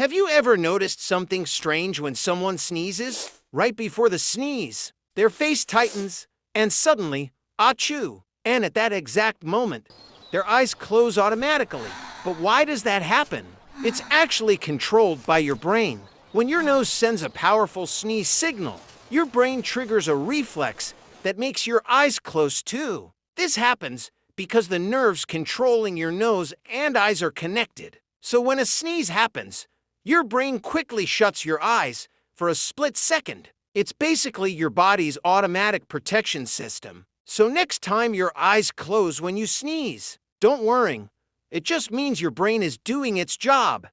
Have you ever noticed something strange when someone sneezes? Right before the sneeze, their face tightens, and suddenly, achoo! And at that exact moment, their eyes close automatically. But why does that happen? It's actually controlled by your brain. When your nose sends a powerful sneeze signal, your brain triggers a reflex that makes your eyes close too. This happens because the nerves controlling your nose and eyes are connected. So when a sneeze happens, your brain quickly shuts your eyes for a split second. It's basically your body's automatic protection system. So next time your eyes close when you sneeze, don't worry. It just means your brain is doing its job.